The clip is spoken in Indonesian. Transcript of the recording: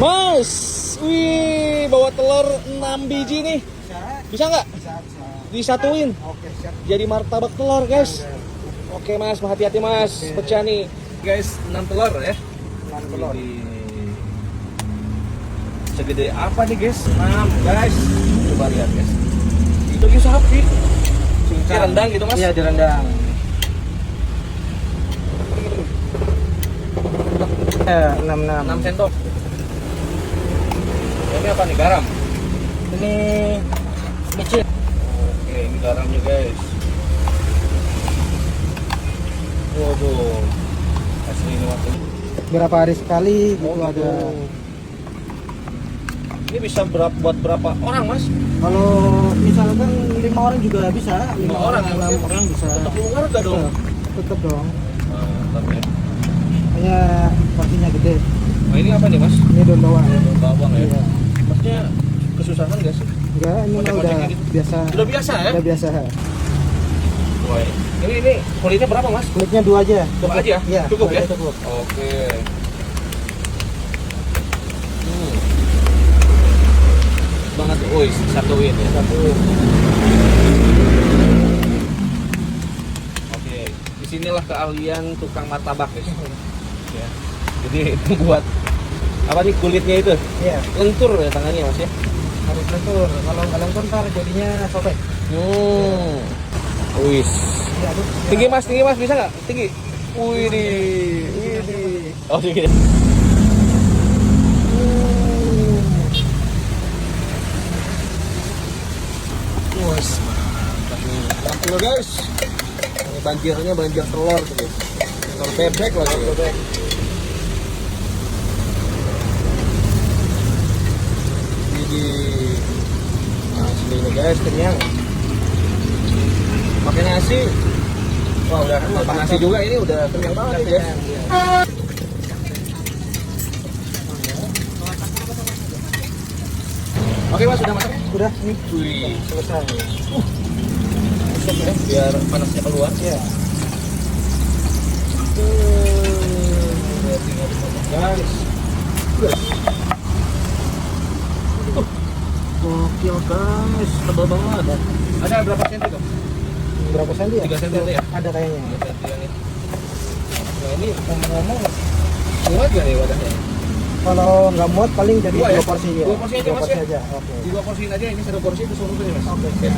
Mas, wih, bawa telur 6 biji nih. Bisa nggak? Disatuin. Oke, siap. Jadi martabak telur, guys. Oke, Mas, hati-hati, Mas. Pecah nih. Guys, 6 telur ya. 6 telur. Segede apa nih, guys? 6, guys. Coba lihat, guys. Itu Ide Usaha sih. Direndang gitu, Mas? Iya, direndang. 6 sendok. Ini apa nih? Garam? Ini kecil. Oke, ini garamnya, guys. Waduh. Asli ini waktu. Berapa hari sekali gitu ada. Ini bisa buat berapa orang, Mas? Kalau misalkan 5 orang juga bisa. 5 orang, 6 orang bisa. Untuk keluarga dong. Tetap dong. Mantap ya. Hanya porsinya gede. Nah, ini apa nih, Mas? Ini daun bawang. Daun bawang ya. Iya. Maksudnya kesusahan nggak sih? Enggak, ini mah udah gitu? biasa. Udah biasa ya? Udah biasa. Wah, ini kulitnya berapa, Mas? Kulitnya 2 aja. Dua aja? Iya, Cukup ya? Cukup. Oke. Banget, woi, satuin ya. Satuin. Oke, disinilah keahlian tukang martabak, guys. Ya. Jadi itu buat apa nih kulitnya itu? Iya. Lentur ya tangannya, Mas ya? Harus lentur. Kalau nggak lentur ntar jadinya sobek. Wis. Iya, Tinggi, Mas, bisa nggak? Tinggi. Wih, oh, tinggi. Wes, mantap nih. Telur, guys. Ini banjirnya banjir telur tuh, guys. Telur bebek lagi. Bebek. Nah, sini guys, kenyang. Pakai nasi. Wah, udah makan nasi juga, ini udah kenyang banget nih, guys. Oke, Mas, sudah masak? Udah, nih. Wih, Selesai. masuk ya, biar panasnya keluar. Iya. Guys. Gokil, guys, tebal banget. Ada berapa senti tuh? Berapa senti ya? 3 senti ya? Ada kayaknya. 3 senti ya nih. Nah, ini ngomong-ngomong muat gak nih wadahnya? Kalau nggak muat paling jadi 2 porsi ya. 2 porsi aja, Mas ya? Aja. Oke. 2 porsiin aja, ini 1 porsi itu seluruhnya, Mas. Oke.